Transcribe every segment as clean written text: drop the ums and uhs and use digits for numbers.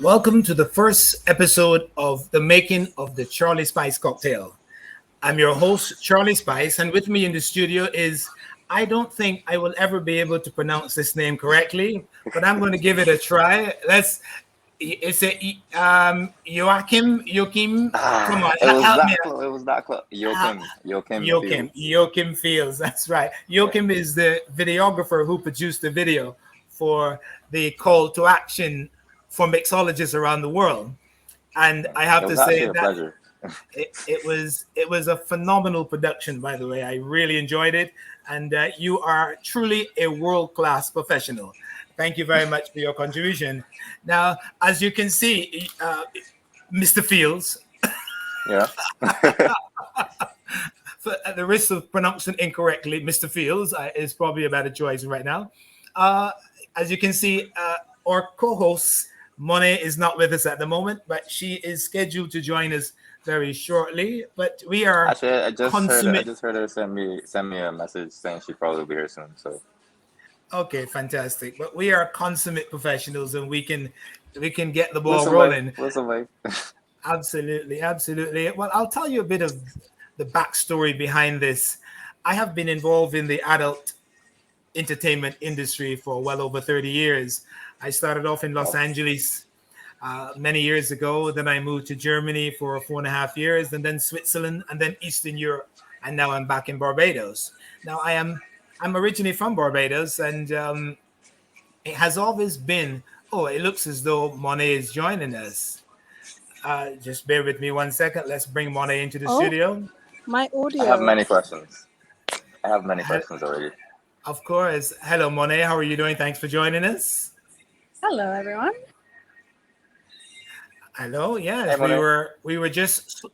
Welcome to the first episode of the making of the Charlie Spice cocktail. I'm your host, Charlie Spice, and with me in the studio is I don't think I will ever be able to pronounce this name correctly, but I'm going to give it a try. It's Joachim. Come on, It was help me that out. close. It was that close. Help, Joachim Fields. Joachim Fields. That's right. Joachim is the videographer who produced the video for the call to action for mixologists around the world. And I It have to was say actually a that pleasure. it was a phenomenal production. By the way, I really enjoyed it, and you are truly a world class professional. Thank you very much for your contribution. Now, as you can see, Mr. Fields, Yeah. at the risk of pronouncing incorrectly, Mr. Fields is probably a better choice right now. As you can see, our co-host Monet is not with us at the moment, but she is scheduled to join us very shortly. But we are Actually, I just heard. I consummate. just heard her send me a message saying she'd probably be here soon. So Okay, fantastic. But we are consummate professionals, and we can get the ball listen, Mike. rolling. Listen, Mike. Absolutely, absolutely. Well, I'll tell you a bit of the backstory behind this. I have been involved in the adult entertainment industry for well over 30 years. I started off in Los Oh, Angeles many years ago. Then I moved to Germany for 4.5 years, and then Switzerland, and then Eastern Europe, and now I'm back in Barbados. Now I'm originally from Barbados, and it has always been. Oh, it looks as though Monet is joining us. Just bear with me 1 second. Let's bring Monet into the Oh, studio. my I have audio. many questions. I have many Hel- questions already. Of course. Hello, Monet. How are you doing? Thanks for joining us. Hello, everyone. Hello. Hey, Yes, we Monet. were we were just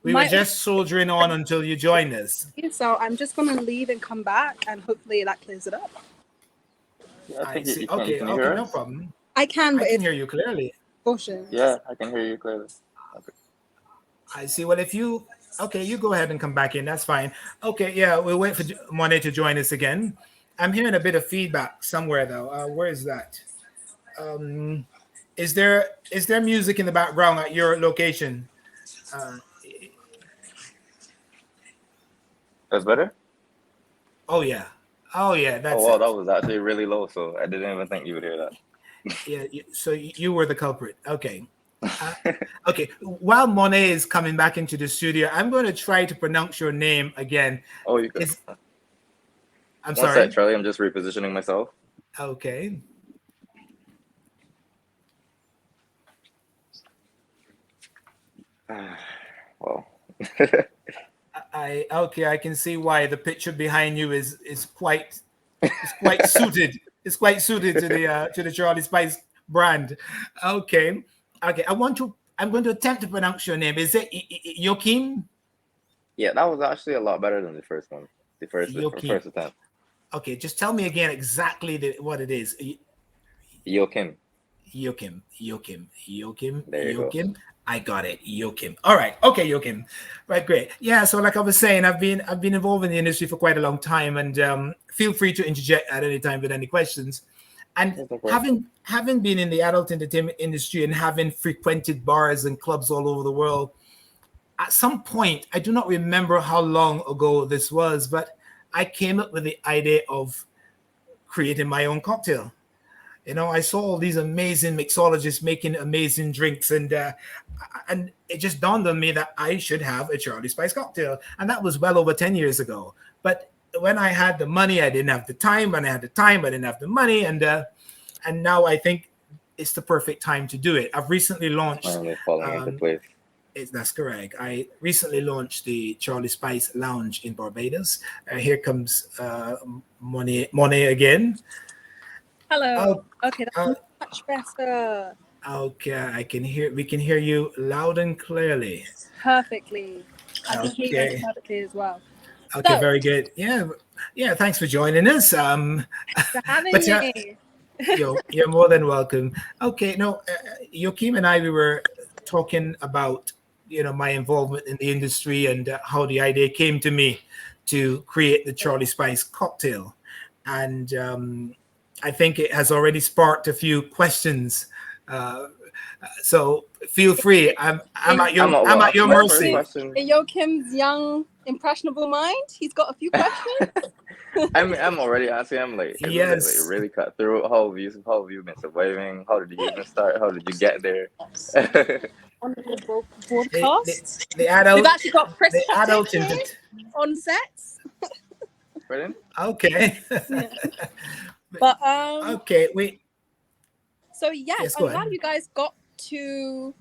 we were My just soldiering on until you joined us. so I'm just gonna leave and come back, and hopefully that clears it up. Yeah, I I think see. you can. Okay. Can you Okay. hear No us? problem. I can, I but can it's hear you clearly. cautions. Yeah, I can hear you clearly. Okay. I see. Well, if you okay, you go ahead and come back in. That's fine. Okay. Yeah, we'll wait for Monet to join us again. I'm hearing a bit of feedback somewhere though. Where is that? Um, is there music in the background at your location? Uh, That's better. oh yeah. Oh yeah. Oh That's wow, that it. was actually really low. So I didn't even think you would hear Yeah. So you were the culprit. Okay. Uh, that. okay. While Monet is coming back into the studio, I'm going to try to pronounce your name again. Oh, you could. Is I'm One sec, sorry. Charlie. I'm just repositioning myself. Okay. Well. I can see why the picture behind you is quite suited. It's quite suited to the Charlie Spice brand. Okay. Okay. I'm going to attempt to pronounce your name. Is it Joachim? Yeah, that was actually a lot better than the first one. Joachim. First attempt. Okay, just tell me again exactly what it is. Joachim. There you go. Joachim. I got it, Joachim. All right, okay, Joachim. Right, great. Yeah, so like I was saying, I've been involved in the industry for quite a long time, and feel free to interject at any time with any questions. And That's no problem. having been in the adult entertainment industry and having frequented bars and clubs all over the world, at some point, I do not remember how long ago this was, but I came up with the idea of creating my own cocktail. I saw all these amazing mixologists making amazing drinks, and it just dawned on me that I should have a Charlie Spice cocktail, and that was well over 10 years ago. But when I had the money, I didn't have the time. When I had the time, I didn't have the money, and now I think it's the perfect time to do it. I've recently launched. Finally falling into Um, place. that's correct. I recently launched the Charlie Spice Lounge in Barbados. Here comes Monet again. Hello. Oh, Okay, that's uh, much better. okay, we can hear you loud and clearly. Perfectly. I can hear you guys Okay. perfectly as well. Okay, So, very good. Yeah, yeah. Thanks for joining us. for having But yeah, me. you're more than welcome. Okay, no, Joachim and I we were talking about my involvement in the industry and how the idea came to me to create the Charlie Spice cocktail, and I think it has already sparked a few questions uh, So feel free. I'm at your well, I'm at your my first mercy. question. In Joachim's young, impressionable mind, he's got a few questions. I'm already asking. I'm like, Yes. really cut through. How have you been surviving? How did you even start? How did you get there? On the The, broadcast. the adult We've actually got Chris the Pottick adult here on sets. Pardon? Okay. Yeah. But Okay. so yes, Yes, I'm go glad ahead. you guys got to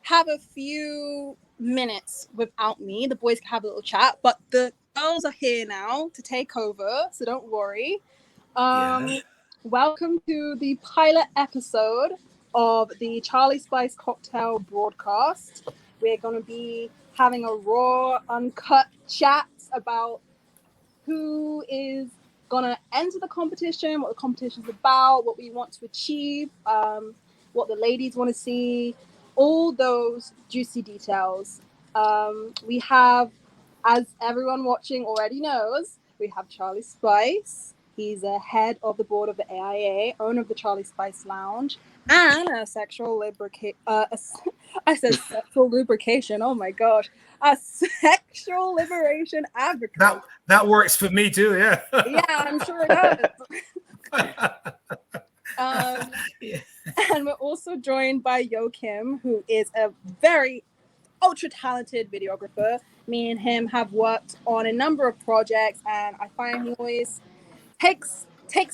have a few minutes without me. The boys can have a little chat, but the girls are here now to take over, so don't worry. Yeah. Welcome to the pilot episode of the Charlie Spice Cocktail broadcast. We're going to be having a raw, uncut chat about who is going to enter the competition, what the competition's about, what we want to achieve, what the ladies want to see, all those juicy details. We have, as everyone watching already knows, we have Charlie Spice. He's a head of the board of the AIA, owner of the Charlie Spice Lounge, and a sexual lubricant. I said sexual lubrication. Oh my gosh, a sexual liberation advocate. That works for me too. Yeah. Yeah, I'm sure it does. Yeah. And we're also joined by Joachim, who is a very ultra talented videographer. Me and him have worked on a number of projects, and I find he always takes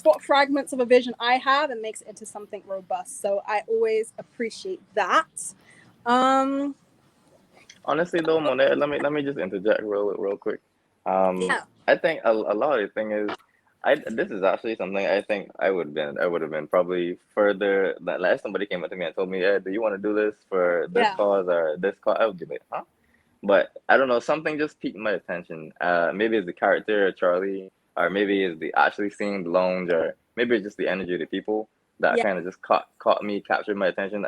what fragments of a vision I have and makes it into something robust. So I always appreciate that. Honestly, though, Monet, let me just interject real quick. Yeah. I think a lot of the thing is, this is actually something I think I would have been probably further. That last somebody came up to me and told me, "Hey, do you want to do this for this Yeah. cause or this cause?" I would be like, "Huh?" But I don't know. Something just piqued my attention. Maybe it's the character of Charlie, or maybe it's the actually seeing the lounge, or maybe it's just the energy of the people that Yeah. kind of just caught me, captured my attention.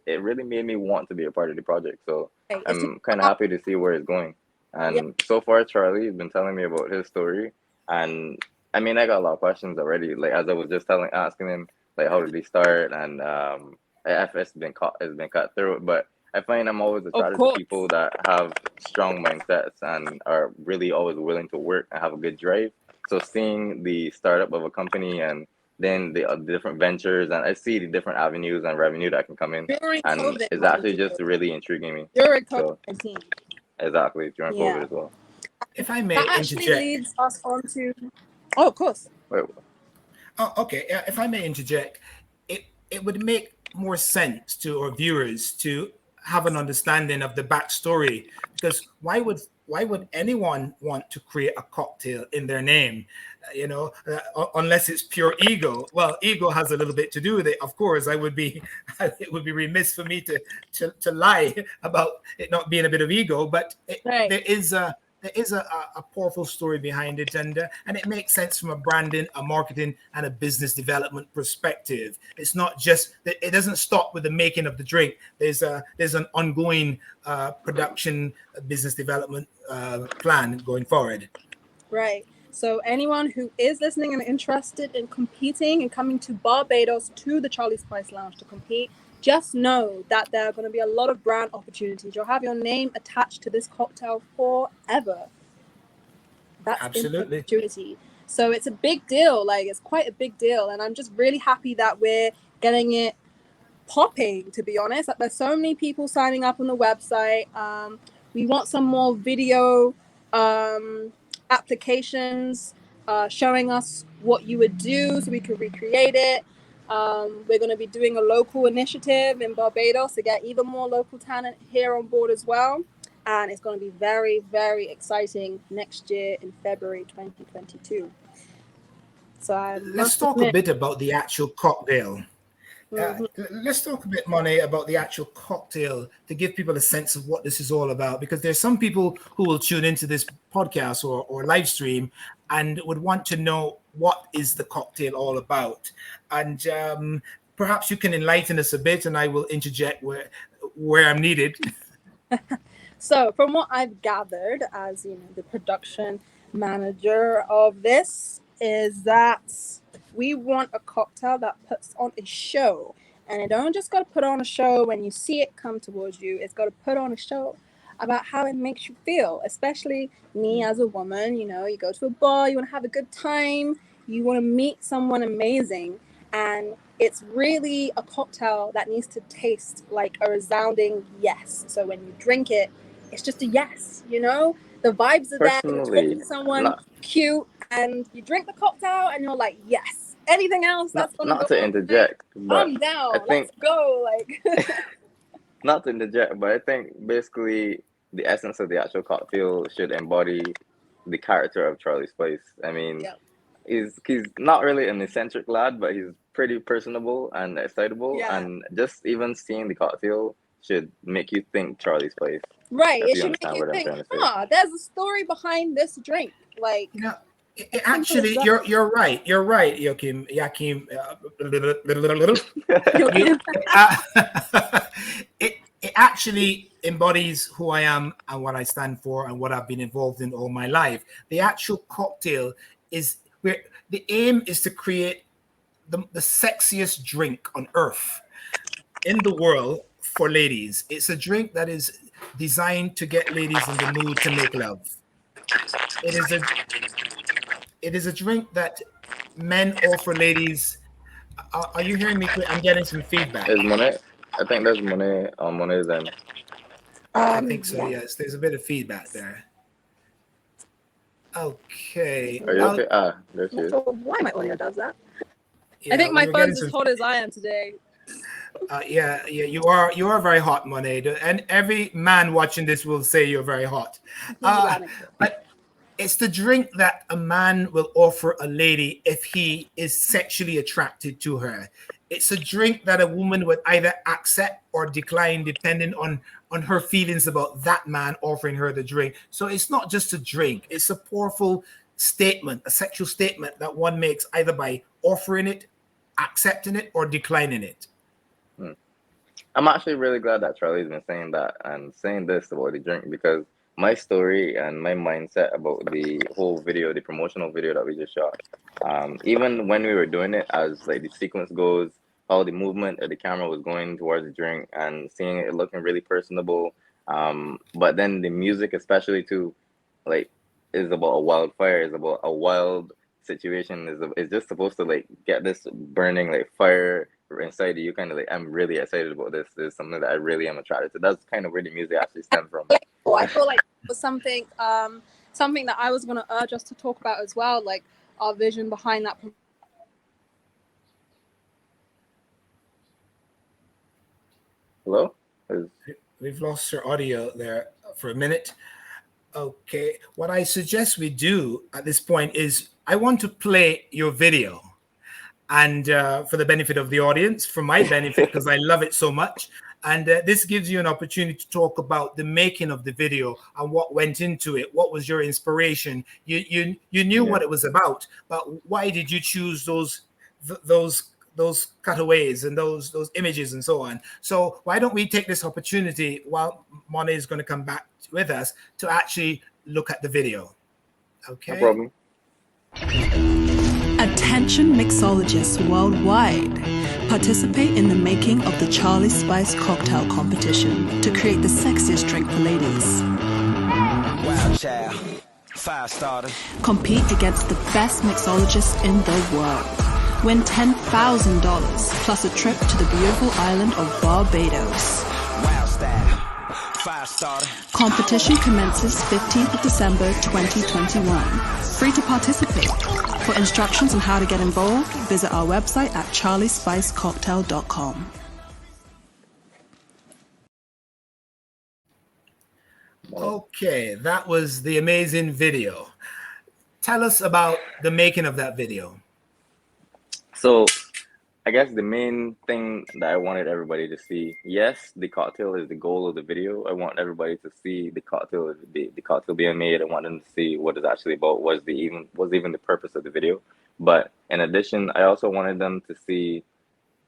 It really made me want to be a part of the project. So Okay, I'm kind of happy to see where it's going. And so far, Charlie has been telling me about his story, and I mean, I got a lot of questions already. Like as I was just asking him, like how did he start, and if it's been cut through. But I find I'm always attracted to course. people that have strong mindsets and are really always willing to work and have a good drive. So seeing the startup of a company and then the different ventures, and I see the different avenues and revenue that can come in, during and COVID, it's actually just really intriguing me. during So COVID-19. exactly during Yeah. COVID as well. If I may That actually interject. leads us on to. Oh, of course. Wait, Oh, okay. If I may interject, it would make more sense to our viewers to have an understanding of the backstory, because why would anyone want to create a cocktail in their name? Unless it's pure ego. Well, ego has a little bit to do with it. Of course, it would be remiss for me to lie about it not being a bit of ego, but Right. there is a powerful story behind it, and it makes sense from a branding, a marketing, and a business development perspective. It's not just that it doesn't stop with the making of the drink. There's an ongoing production, business development plan going forward. Right. So anyone who is listening and interested in competing and coming to Barbados to the Charlie Spice Lounge to compete, just know that there are going to be a lot of brand opportunities. You'll have your name attached to this cocktail forever. That's Absolutely. an opportunity. So it's a big deal. Like, it's quite a big deal. And I'm just really happy that we're getting it popping, to be honest. Like, there's so many people signing up on the website. We want some more video applications showing us what you would do so we can recreate it. We're going to be doing a local initiative in Barbados to get even more local talent here on board as well. And it's going to be very, very exciting next year in February 2022. So let's talk a bit about the actual cocktail. Let's talk a bit, Monet, about the actual cocktail to give people a sense of what this is all about, because there's some people who will tune into this podcast or live stream and would want to know what is the cocktail all about. And perhaps you can enlighten us a bit, and I will interject where I'm needed. So from what I've gathered as the production manager of this, is that we want a cocktail that puts on a show. And it don't just got to put on a show when you see it come towards you. It's got to put on a show about how it makes you feel, especially me as a woman. You know, you go to a bar, you want to have a good time, you want to meet someone amazing, and it's really a cocktail that needs to taste like a resounding yes. So when you drink it, it's just a yes, you know? The vibes are there, you're talking to someone not cute, and you drink the cocktail and you're like, yes. Anything else that's gonna not go to on, interject, but I'm down. I think Let's go. Like not to interject, but I think basically the essence of the actual cocktail should embody the character of Charlie Spice. I mean, yeah. he's not really an eccentric lad, but he's pretty personable and excitable, Yeah. and just even seeing the cocktail should make you think Charlie Spice. Right. If It you should make understand you what I'm think, trying to say. there's a story behind this drink. Like You know, Simple as actually, you're right. You're right, Joachim. Joachim. that. You, it actually embodies who I am and what I stand for and what I've been involved in all my life. The actual cocktail is where the aim is to create the sexiest drink on earth in the world for ladies. It's a drink that is designed to get ladies in the mood to make love. It is a drink that men offer ladies. Are you hearing me? I'm getting some feedback. Is Monet? I think there's Monet on Monet's end. I think so. Yes, there's a bit of feedback there. Okay. Are you okay? There she Not is. sure why my audio does that. Yeah, I think my we were getting phone's as some- hot as I am today. yeah, you are very hot, Monet, and every man watching this will say you're very hot. But it's the drink that a man will offer a lady if he is sexually attracted to her. It's a drink that a woman would either accept or decline depending on her feelings about that man offering her the drink. So it's not just a drink, it's a powerful statement, a sexual statement that one makes either by offering it, accepting it, or declining it. I'm actually really glad that Charlie's been saying that and saying this about the drink, because my story and my mindset about the whole video, the promotional video that we just shot, even when we were doing it, as like the sequence goes, how the movement of the camera was going towards the drink and seeing it looking really personable. But then the music, especially too, like, is about a wildfire, is about a wild situation, is just supposed to like get this burning like fire inside you. Kind of like, I'm really excited about this. This is something that I really am attracted to. That's kind of where the music actually stems from. I feel like it was something that I was going to urge us to talk about as well, like our vision behind that. Hello? We've lost your audio there for a minute. Okay, what I suggest we do at this point is I want to play your video, and for the benefit of the audience, for my benefit, because I love it so much. And this gives you an opportunity to talk about the making of the video and what went into it. What was your inspiration? You knew what it was about, but why did you choose those cutaways and those images and so on? So why don't we take this opportunity while Monet is going to come back with us to actually look at the video? Okay. No problem. Attention mixologists worldwide. Participate in the making of the Charlie Spice Cocktail Competition to create the sexiest drink for ladies. Wild child, fire starter. Compete against the best mixologists in the world. Win $10,000 plus a trip to the beautiful island of Barbados. Wild style, fire starter. Competition commences 15th of December 2021. Free to participate. For instructions on how to get involved, visit our website at charliespicecocktail.com. Okay, that was the amazing video. Tell us about the making of that video. So, I guess the main thing that I wanted everybody to see, yes, the cocktail is the goal of the video. I want everybody to see the cocktail, the cocktail being made. I want them to see what it's actually about. Was even the purpose of the video? But in addition, I also wanted them to see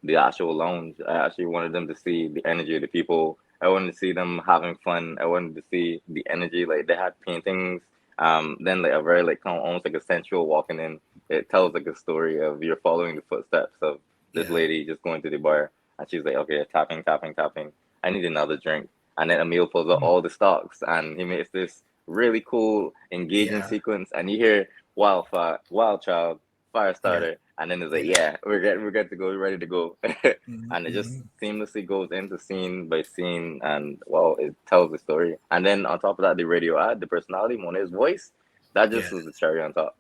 the actual lounge. I actually wanted them to see the energy of the people. I wanted to see them having fun. I wanted to see the energy. Like, they had paintings. Then like a very like kind of almost like a sensual walking in. It tells like a story of you're following the footsteps of this lady just going to the bar. And she's like, okay, tapping, tapping, tapping. I need another drink. And then Emil pulls out all the stocks, and he makes this really cool, engaging Yeah. sequence. And you hear Wild Child, Firestarter, and then it's like, yeah, we're good to go, we're ready to go. And it just seamlessly goes into scene by scene, and well, it tells the story. And then on top of that, the radio ad, the personality, Monet's voice, that just was the cherry on top.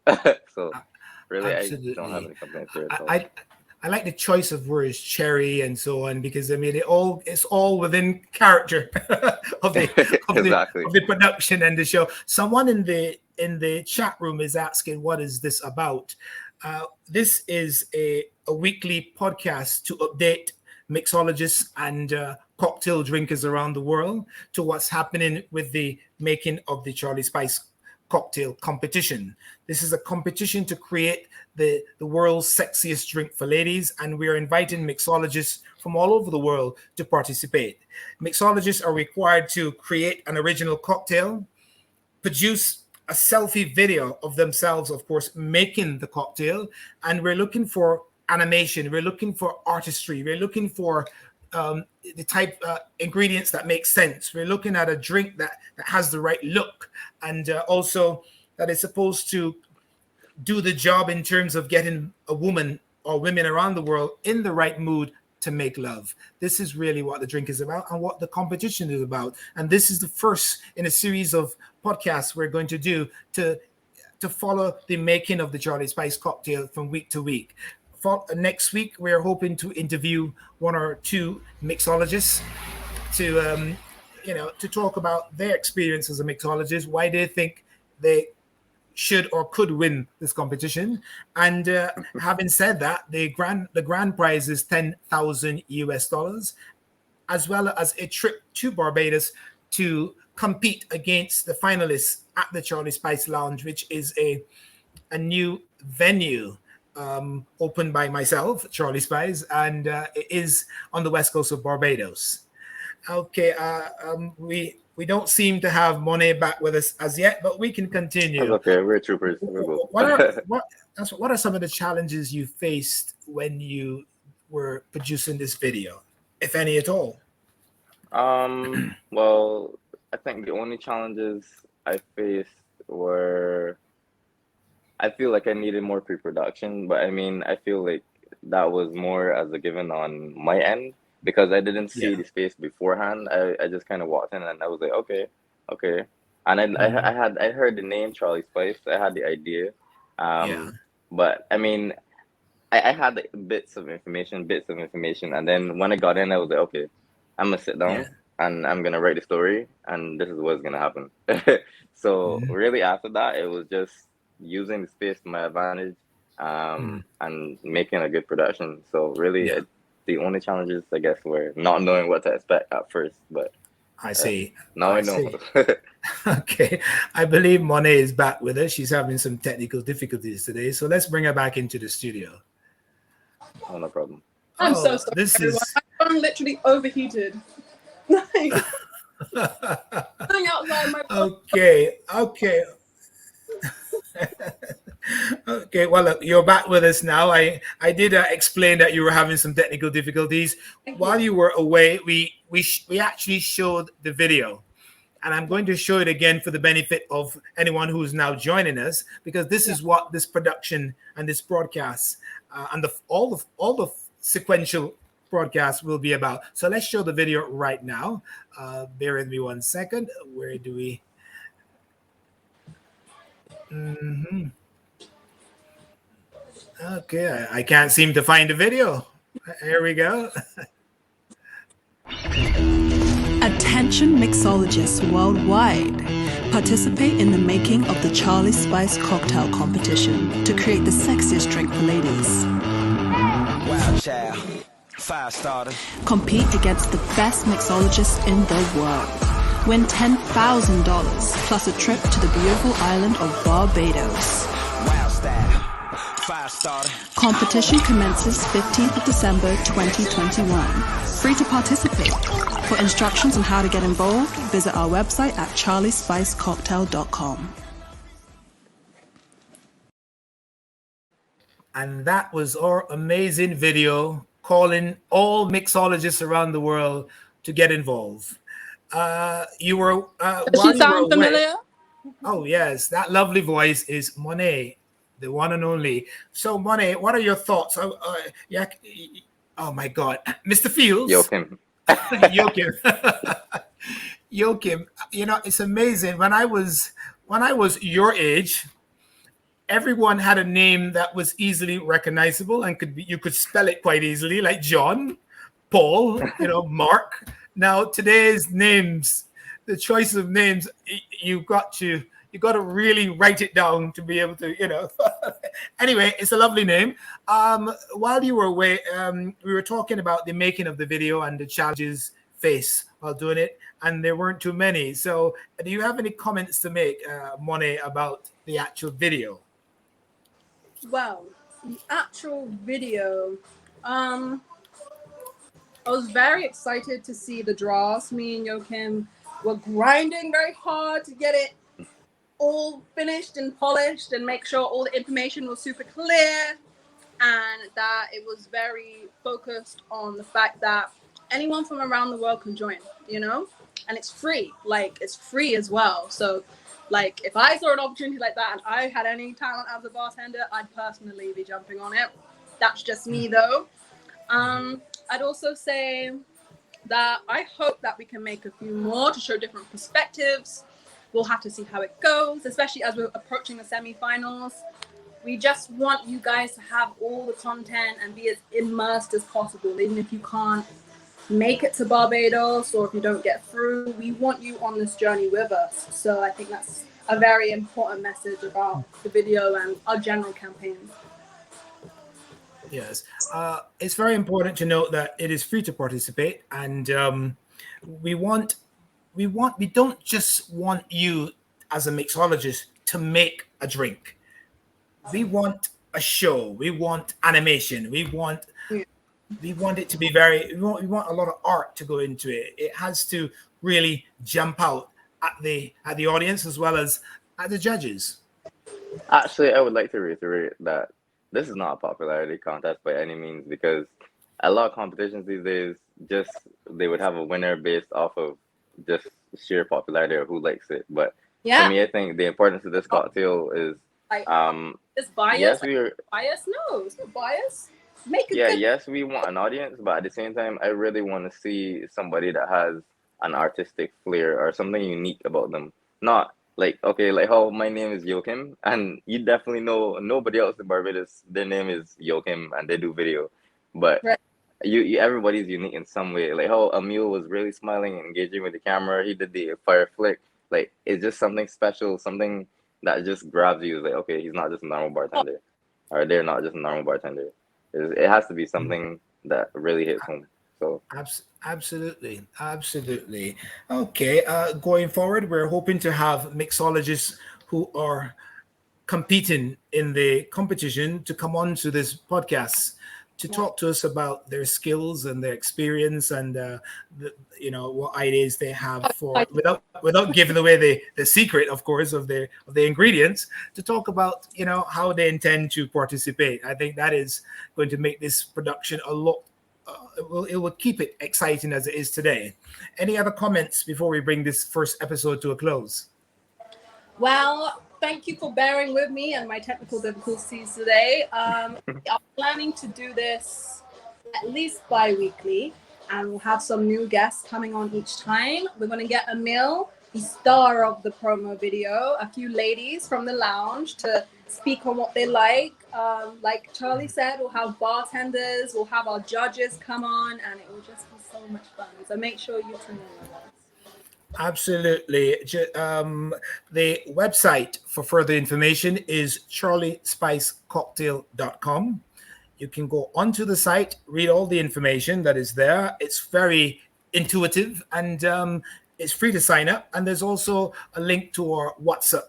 So really, Absolutely. I don't have any complaints here at all. I like the choice of words, cherry and so on, because I mean it's all within character of the Exactly. of the production and the show. Someone in the chat room is asking, what is this about? This is a weekly podcast to update mixologists and cocktail drinkers around the world to what's happening with the making of the Charlie Spice cocktail competition. This is a competition to create the world's sexiest drink for ladies, and we're inviting mixologists from all over the world to participate. Mixologists are required to create an original cocktail, produce a selfie video of themselves, of course, making the cocktail, and we're looking for animation, we're looking for artistry, we're looking for the type ingredients that make sense. We're looking at a drink that has the right look, and also that is supposed to do the job in terms of getting a woman or women around the world in the right mood to make love. This is really what the drink is about and what the competition is about. And this is the first in a series of podcasts we're going to do to follow the making of the Charlie Spice cocktail from week to week. Next week, we're hoping to interview one or two mixologists to talk about their experience as a mixologist, why they think they should or could win this competition. And having said that, the grand prize is $10,000 as well as a trip to Barbados to compete against the finalists at the Charlie Spice Lounge, which is a new venue opened by myself, Charlie Spice, and it is on the west coast of Barbados. Okay, we don't seem to have Monet back with us as yet, but we can continue. That's okay, we're troopers. What are some of the challenges you faced when you were producing this video, if any at all? Well, I think the only challenges I faced were, I feel like I needed more pre-production, but I mean, I feel like that was more as a given on my end because I didn't see the space beforehand. I just kind of walked in and I was like, okay. And I heard the name Charlie Spice. I had the idea. But I mean, I had bits of information. And then when I got in, I was like, okay, I'm going to sit down and I'm going to write the story and this is what's going to happen. So really after that, it was just using the space to my advantage and making a good production. So really the only challenges, I guess, were not knowing what to expect at first, but I see. Now I know. Okay. I believe Monet is back with us. She's having some technical difficulties today. So let's bring her back into the studio. Oh, no problem. I'm so sorry. This everyone. I'm literally overheated. Like, outside my Okay. Okay, well, look, you're back with us now. I did explain that you were having some technical difficulties. While you were away, we actually showed the video. And I'm going to show it again for the benefit of anyone who's now joining us, because this is what this production and this broadcast and all the sequential broadcasts will be about. So let's show the video right now. Bear with me 1 second. Where do we... Okay, I can't seem to find the video. Here we go. Attention mixologists worldwide. Participate in the making of the Charlie Spice cocktail competition to create the sexiest drink for ladies. Wild Child, Firestarter. Compete against the best mixologists in the world. Win $10,000 plus a trip to the beautiful island of Barbados. Wild Style, Firestarter. Competition commences 15th of December 2021. Free to participate. For instructions on how to get involved, visit our website at charliespicecocktail.com. And that was our amazing video calling all mixologists around the world to get involved. You were Does while she you were sound away- familiar? Oh yes, that lovely voice is Monet, the one and only. So Monet, what are your thoughts? Yeah, oh my God, Mr. Fields. Joachim. Joachim. Joachim, you know, it's amazing. When I was your age, everyone had a name that was easily recognizable and you could spell it quite easily, like John, Paul, you know, Mark. Now today's names, the choice of names, you got to really write it down to be able to, you know. Anyway, it's a lovely name. While you were away, we were talking about the making of the video and the challenges faced while doing it, and there weren't too many. So, do you have any comments to make, Monet, about the actual video? Well, the actual video, I was very excited to see the draws. Me and Joachim were grinding very hard to get it all finished and polished and make sure all the information was super clear, and that it was very focused on the fact that anyone from around the world can join, you know, and it's free. Like, it's free as well. So like, if I saw an opportunity like that and I had any talent as a bartender, I'd personally be jumping on it. That's just me though. I'd also say that I hope that we can make a few more to show different perspectives. We'll have to see how it goes, especially as we're approaching the semi-finals. We just want you guys to have all the content and be as immersed as possible, even if you can't make it to Barbados or if you don't get through. We want you on this journey with us. So I think that's a very important message about the video and our general campaign. Yes, it's very important to note that it is free to participate, and we don't just want you as a mixologist to make a drink. We want a show. We want animation. We want it to be we want a lot of art to go into it. It has to really jump out at the audience as well as at the judges. Actually, I would like to reiterate that this is not a popularity contest by any means, because a lot of competitions these days, they would have a winner based off of just sheer popularity or who likes it. But to me, I think the importance of this cocktail is it's bias. yes, we are Bias? No, it's not bias. Make it good. yes, we want an audience, but at the same time, I really want to see somebody that has an artistic flair or something unique about them. Not like, okay, like how my name is Joachim, and you definitely know nobody else in Barbados, their name is Joachim and they do video. But right. you everybody's unique in some way. Like how Emil was really smiling and engaging with the camera, he did the fire flick. Like, it's just something special, something that just grabs you. Like, okay, he's not just a normal bartender, or they're not just a normal bartender. It has to be something that really hits home. So absolutely. Okay, going forward, we're hoping to have mixologists who are competing in the competition to come on to this podcast to talk to us about their skills and their experience and what ideas they have for, without giving away the secret, of course, of the ingredients, to talk about how they intend to participate. I think that is going to make this production a lot. It will keep it exciting as it is today. Any other comments before we bring this first episode to a close? Well, thank you for bearing with me and my technical difficulties today. I'm planning to do this at least bi-weekly, and we'll have some new guests coming on each time. We're going to get Emil, the star of the promo video, a few ladies from the lounge to speak on what they like. Like Charlie said, we'll have bartenders, we'll have our judges come on, and it will just be so much fun. So make sure you tune in with us. Absolutely. The website for further information is charliespicecocktail.com. You can go onto the site, read all the information that is there. It's very intuitive, and it's free to sign up. And there's also a link to our WhatsApp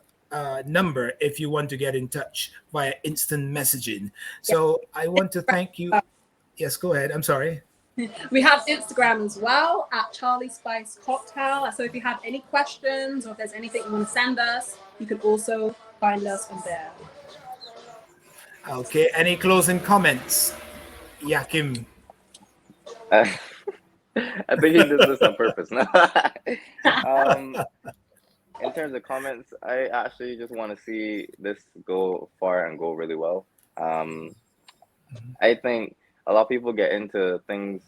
number if you want to get in touch via instant messaging. So I want to thank you. Yes, go ahead. I'm sorry. We have Instagram as well at Charlie Spice Cocktail. So if you have any questions or if there's anything you want to send us, you can also find us on there. Okay. Any closing comments, Joachim? I think he did this on purpose. No. In terms of comments, I actually just want to see this go far and go really well. Um, I think a lot of people get into things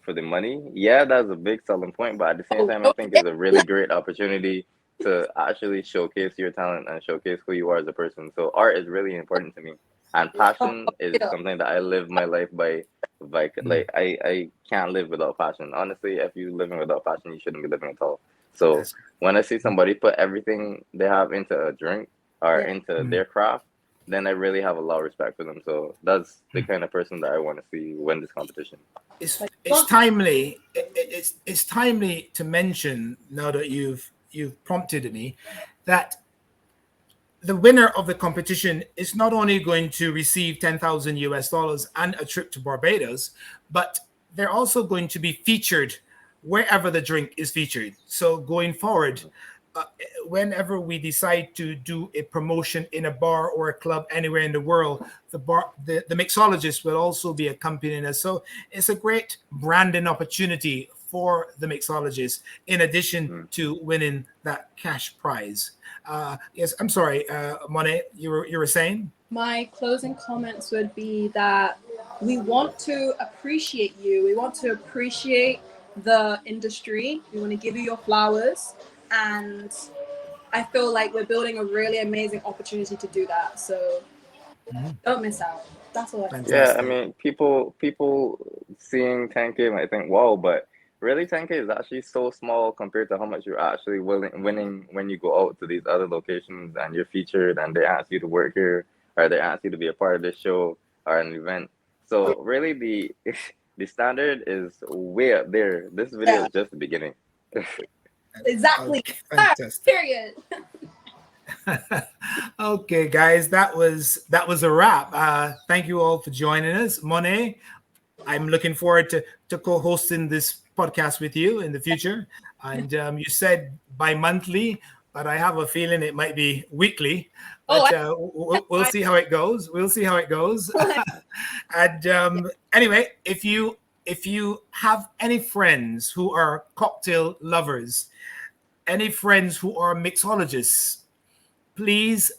for the money. Yeah, that's a big selling point, but at the same time, I think it's a really great opportunity to actually showcase your talent and showcase who you are as a person. So art is really important to me, and passion is something that I live my life by. Like, I can't live without passion. Honestly, if you're living without passion, you shouldn't be living at all. So That's- when I see somebody put everything they have into a drink or into their craft, then I really have a lot of respect for them. So that's the kind of person that I want to see win this competition. it's timely. It's timely to mention, now that you've prompted me, that the winner of the competition is not only going to receive 10,000 US dollars and a trip to Barbados, but they're also going to be featured wherever the drink is featured. So going forward, whenever we decide to do a promotion in a bar or a club anywhere in the world, the mixologist will also be accompanying us. So it's a great branding opportunity for the mixologist, in addition to winning that cash prize. Yes, I'm sorry, Monet, you were saying? My closing comments would be that we want to appreciate you. We want to appreciate the industry. We want to give you your flowers. And I feel like we're building a really amazing opportunity to do that. So don't miss out. That's all I can say. Yeah, I mean, people seeing 10K might think, wow, but really 10K is actually so small compared to how much you're actually winning when you go out to these other locations and you're featured and they ask you to work here or they ask you to be a part of this show or an event. So really the standard is way up there. This video is just the beginning. Exactly. Okay, fantastic. Period. Okay, guys, that was a wrap. Thank you all for joining us. Monet, I'm looking forward to co-hosting this podcast with you in the future. And you said bi-monthly, but I have a feeling it might be weekly. But we'll see how it goes. We'll see how it goes. And anyway, if you have any friends who are cocktail lovers, any friends who are mixologists, please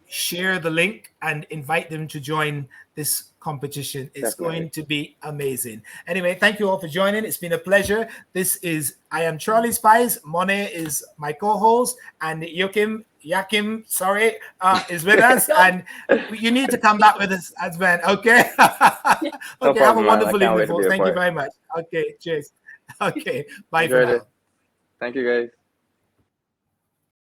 share the link and invite them to join this competition. It's going to be amazing. Anyway, thank you all for joining. It's been a pleasure. I am Charlie Spice. Monet is my co-host, and Yakim, is with us. And you need to come back with us as well. Okay. Okay. No problem, have a wonderful man. I can't evening, wait to be folks. a Thank you part. very much. Okay. Cheers. Okay. Bye Enjoyed for now. it. Thank you, guys.